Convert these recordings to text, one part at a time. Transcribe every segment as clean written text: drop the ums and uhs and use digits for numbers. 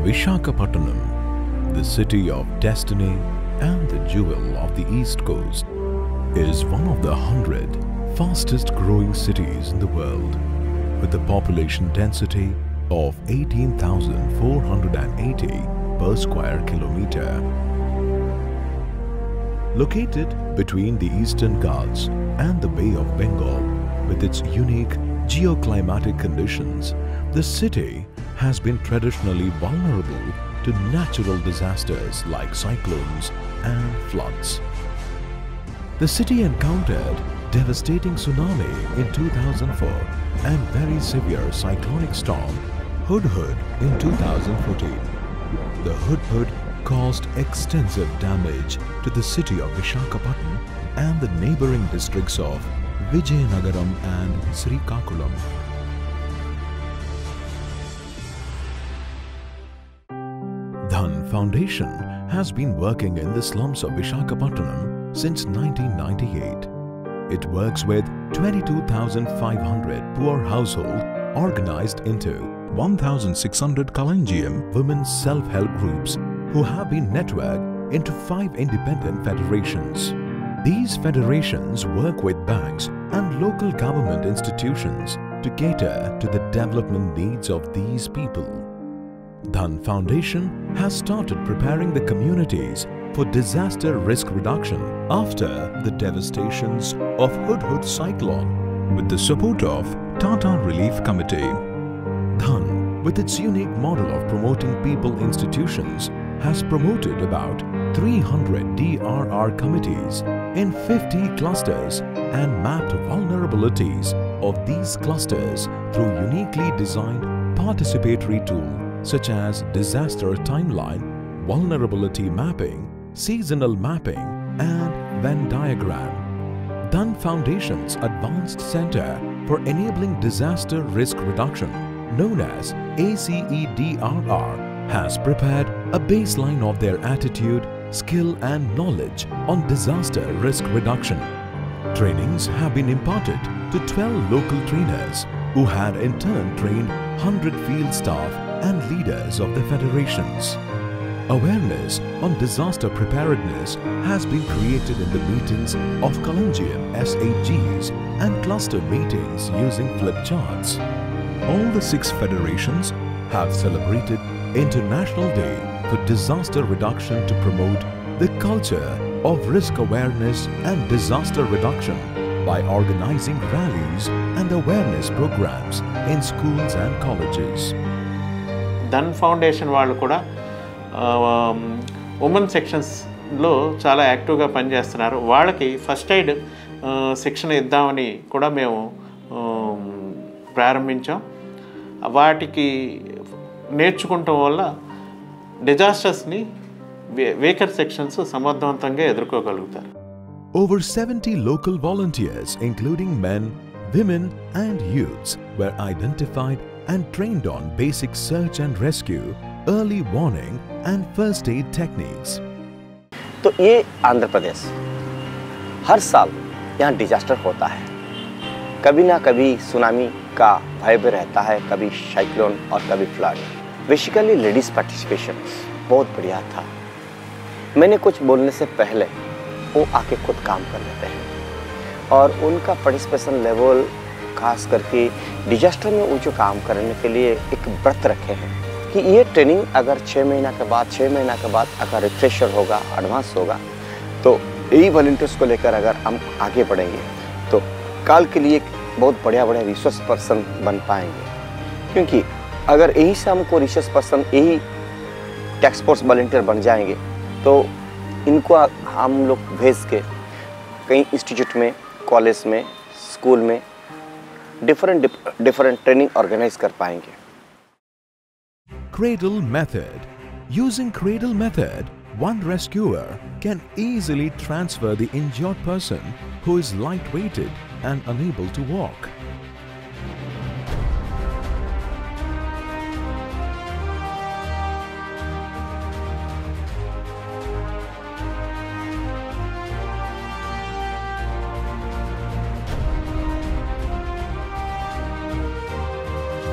Visakhapatnam, the city of destiny and the jewel of the East Coast, is one of the 100 fastest growing cities in the world, with a population density of 18,480 per square kilometer. Located between the Eastern Ghats and the Bay of Bengal, with its unique geoclimatic conditions, the city has been traditionally vulnerable to natural disasters like cyclones and floods. The city encountered devastating tsunami in 2004 and very severe cyclonic storm Hudhud in 2014. The Hudhud caused extensive damage to the city of Visakhapatnam and the neighboring districts of Vijayanagaram and Srikakulam. Dhan Foundation has been working in the slums of Visakhapatnam since 1998. It works with 22,500 poor households organized into 1,600 Kalanjiam women's self-help groups who have been networked into 5 independent federations. These federations work with banks and local government institutions to cater to the development needs of these people. Dhan Foundation has started preparing the communities for disaster risk reduction after the devastations of Hudhud cyclone with the support of Tata Relief Committee. Dhan, with its unique model of promoting people institutions, has promoted about 300 DRR committees in 50 clusters and mapped vulnerabilities of these clusters through uniquely designed participatory tools such as disaster timeline, vulnerability mapping, seasonal mapping, and Venn diagram. Dhan Foundation's Advanced Center for Enabling Disaster Risk Reduction, known as ACEDRR, has prepared a baseline of their attitude, skill and knowledge on disaster risk reduction. Trainings have been imparted to 12 local trainers who had in turn trained 100 field staff and leaders of the federations. Awareness on disaster preparedness has been created in the meetings of Kalanjiam SHGs and cluster meetings using flip charts. All the 6 federations have celebrated International Day for Disaster Reduction to promote the culture of risk awareness and disaster reduction by organizing rallies and awareness programs in schools and colleges. Dhan Foundation వాళ్ళు కూడా women సెక్షన్స్లో చాలా యాక్టివ్గా పనిచేస్తున్నారు. వాళ్ళకి first aid శిక్షణ ఇద్దామని కూడా మేము ప్రారంభించాం. వాటికి నేర్చుకుంటాం వల్ల డిజాస్టర్స్ని వీకర్ సెక్షన్స్ సమర్థవంతంగా ఎదుర్కోగలుగుతారు. Over 70 local volunteers, including men, women and youths, were identified and trained on basic search and rescue, early warning and first aid techniques. तो ये आंध्र प्रदेश हर साल यहाँ डिजास्टर होता है. कभी ना कभी सुनामी का भय भी रहता है, कभी साइक्लोन और कभी फ्लड. बेसिकली लेडीज़ पार्टिसिपेशन बहुत बढ़िया था. मैंने कुछ बोलने से पहले वो आके खुद काम कर लेते हैं और उनका पार्टिसिपेशन लेवल खास करके डिजास्टर में वो जो काम करने के लिए एक व्रत रखे हैं कि ये ट्रेनिंग अगर 6 महीना के बाद अगर रिफ्रेशर होगा, एडवांस होगा, तो यही वॉलंटियर्स को लेकर अगर हम आगे बढ़ेंगे तो कल के लिए बहुत बढ़िया रिसोर्स पर्सन बन पाएंगे. क्योंकि अगर यही से हमको रिसोर्स पर्सन यही टैक्स फोर्स वॉलंटियर बन जाएंगे तो इनको हम लोग भेज के कई इंस्टीट्यूट में, कॉलेज में, स्कूल में डिफरेंट ट्रेनिंग ऑर्गेनाइज कर पाएंगे. Cradle method. Using cradle method, one rescuer can easily transfer the injured person who is light-weighted and unable to walk.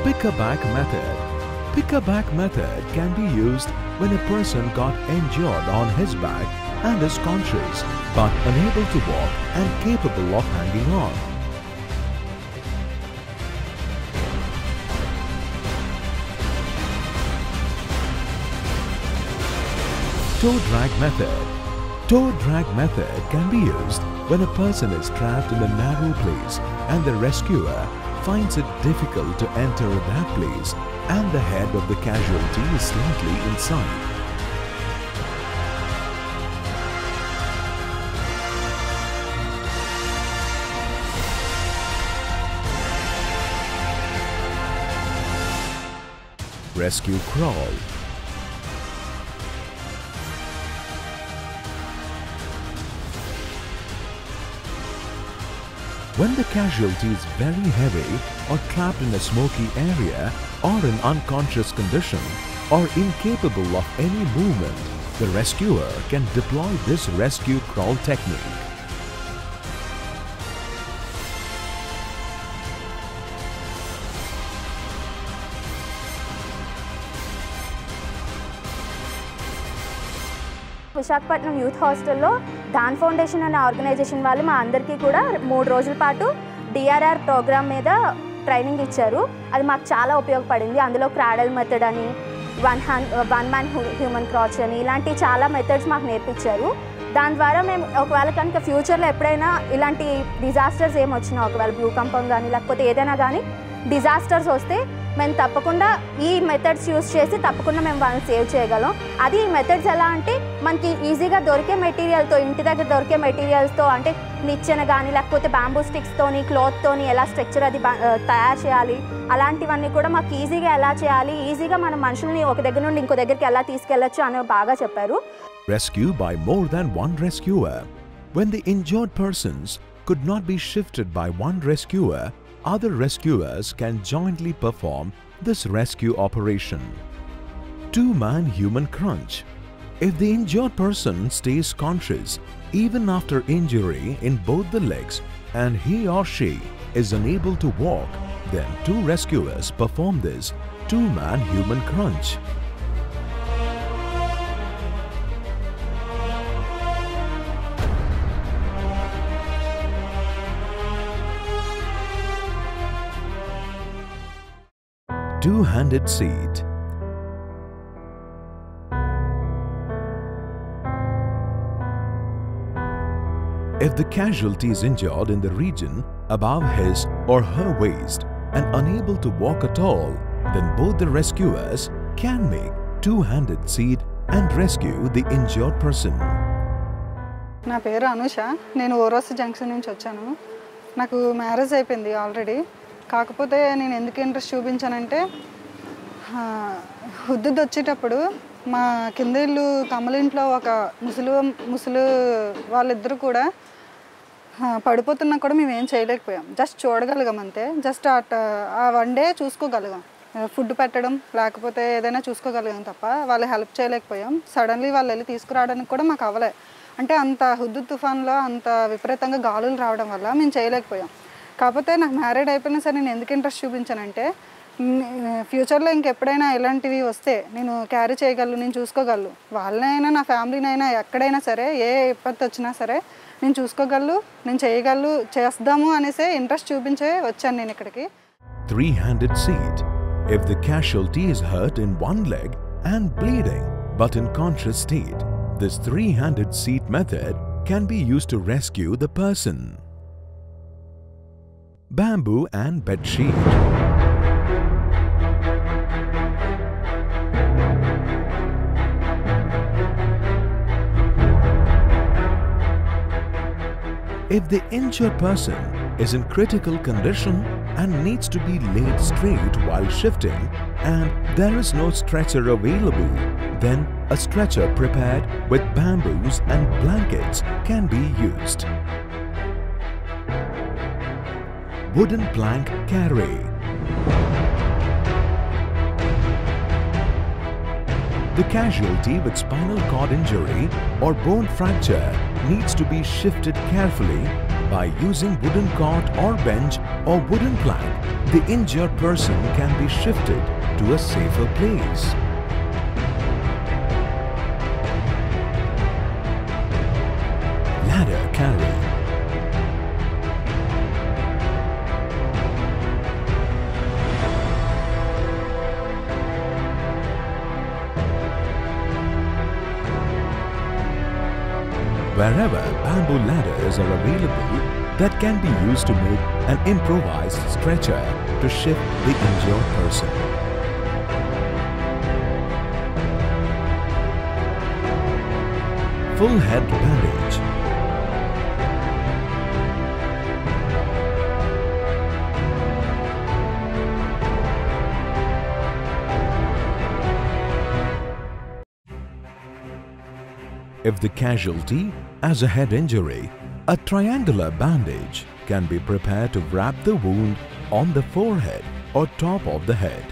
Pick-a-back method. Pick-a-back method can be used when a person got injured on his back and is conscious but unable to walk and capable of hanging on. Toe drag method. Toe drag method can be used when a person is trapped in a narrow place and the rescuer finds it difficult to enter that place and the head of the casualty is slightly inside. Rescue crawl. When the casualty is very heavy or trapped in a smoky area or in unconscious condition or incapable of any movement, the rescuer can deploy this rescue crawl technique. Visakhapatnam youth హాస్టల్లో దాన్ foundation అనే organisation వాళ్ళు మా అందరికీ కూడా 3 రోజుల పాటు DRR programme మీద training ఇచ్చారు. అది మాకు చాలా ఉపయోగపడింది. అందులో క్రాడల్ మెథడ్ అని, వన్ మ్యాన్ హ్యూమన్ క్రాచ్ అని ఇలాంటి చాలా మెథడ్స్ మాకు నేర్పించారు. దాని ద్వారా మేము ఒకవేళ కనుక ఫ్యూచర్లో ఎప్పుడైనా ఇలాంటి డిజాస్టర్స్ ఏమొచ్చినా, ఒకవేళ భూకంపం కానీ లేకపోతే ఏదైనా కానీ డిజాస్టర్స్ వస్తే మేము తప్పకుండా ఈ మెథడ్స్ యూస్ చేసి తప్పకుండా మేము వాళ్ళని సేవ్ చేయగలం. అది ఈ మెథడ్స్ ఎలా అంటే మనకి ఈజీగా దొరికే మెటీరియల్తో, ఇంటి దగ్గర దొరికే మెటీరియల్స్తో, అంటే నిచ్చెన కానీ లేకపోతే బ్యాంబూ స్టిక్స్తోని, క్లాత్తోని ఎలా స్ట్రక్చర్ అది తయారు చేయాలి, అలాంటివన్నీ కూడా మాకు ఈజీగా ఎలా చేయాలి, ఈజీగా మన మనుషుల్ని ఒక దగ్గర నుండి ఇంకో దగ్గరికి ఎలా తీసుకెళ్లొచ్చు అని బాగా చెప్పారు. Rescue by more than one rescuer. When the injured persons could not be shifted by one rescuer, other rescuers can jointly perform this rescue operation. Two-man human crunch. If the injured person stays conscious even after injury in both the legs and he or she is unable to walk, then 2 rescuers perform this two-man human crunch. Two-handed seat. If the casualty is injured in the region above his or her waist and unable to walk at all, then both the rescuers can make two-handed seat and rescue the injured person. నా పేరు అనుష. నేను ఓరోస్ junction నుంచి వచ్చాను. నాకు marriage అయిపోయింది already. కాకపోతే నేను ఎందుకు ఇంట్రెస్ట్ చూపించానంటే, హుద్దుద్ వచ్చేటప్పుడు మా కింద ఇల్లు కమలింట్లో ఒక ముసలు వాళ్ళిద్దరూ కూడా పడిపోతున్నా కూడా మేము ఏం చేయలేకపోయాం. జస్ట్ చూడగలిగాం అంతే. జస్ట్ ఆ 1 డే చూసుకోగలిగాం. ఫుడ్ పెట్టడం లేకపోతే ఏదైనా చూసుకోగలిగాం తప్ప వాళ్ళు హెల్ప్ చేయలేకపోయాం. సడన్లీ వాళ్ళు వెళ్ళి తీసుకురావడానికి కూడా మాకు అవ్వలే. అంటే అంత హుద్దుద్ తుఫాన్లో అంత విపరీతంగా గాలులు రావడం వల్ల మేము చేయలేకపోయాం. కాకపోతే నాకు మ్యారీడ్ అయిపోయినా సరే నేను ఎందుకు ఇంట్రెస్ట్ చూపించానంటే, ఫ్యూచర్లో ఇంకెప్పుడైనా ఇలాంటివి వస్తే నేను క్యారీ చేయగలను, నేను చూసుకోగలను. వాళ్ళనైనా నా ఫ్యామిలీనైనా ఎక్కడైనా సరే ఏ విపత్తు వచ్చినా సరే నేను చూసుకోగలను, నేను చేయగలను, చేద్దాము అనేసే ఇంట్రెస్ట్ చూపించే వచ్చాను నేను ఇక్కడికి. Three-handed seat. If the casualty is hurt in one leg and bleeding but in conscious state, this three-handed seat method can be used to rescue the person. Bamboo and bed sheet. If the injured person is in critical condition and needs to be laid straight while shifting and there is no stretcher available, then a stretcher prepared with bamboos and blankets can be used. Wooden plank carry. The casualty with spinal cord injury or bone fracture needs to be shifted carefully by using wooden cot or bench or wooden plank. The injured person can be shifted to to a safer place. Ladder carry. Wherever bamboo ladders are available, that can be used to make an improvised stretcher to shift the injured person. Full head bandage. If the casualty has a head injury, a triangular bandage can be prepared to wrap the wound on the forehead or top of the head.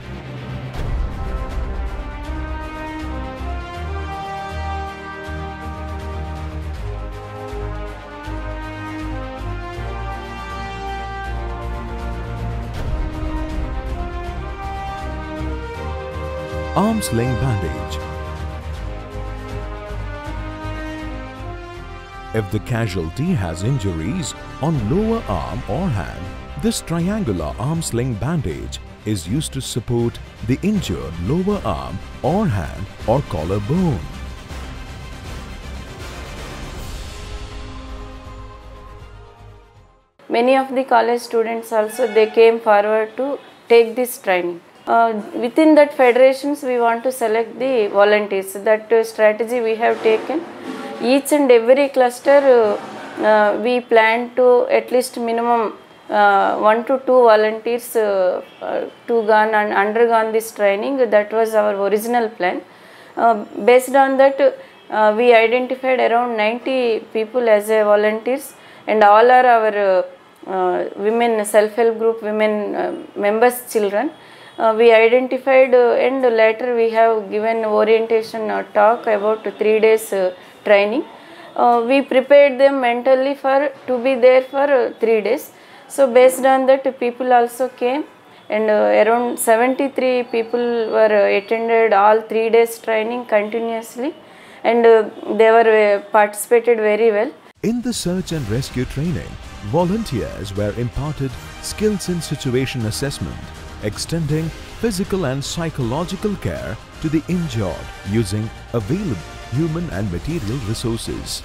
Arm sling bandage. If the casualty has injuries on lower arm or hand, this triangular arm sling bandage is used to support the injured lower arm or hand or collarbone. Many of the college students also, they came forward to take this training. Within that federations, we want to select the volunteers. That strategy we have taken. Each and every cluster, we plan to at least minimum 1 to 2 volunteers to gone and undergone this training. That was our original plan. Based on that, we identified around 90 people as a volunteers, and all are our women self-help group women members children. We identified and later we have given orientation talk about 3 days training. We prepared them mentally to be there for 3 days. So based on that, people also came, and around 73 people were attended all 3 days training continuously, and they were participated very well. In the search and rescue training, volunteers were imparted skills in situation assessment, extending physical and psychological care to the injured using available human and material resources.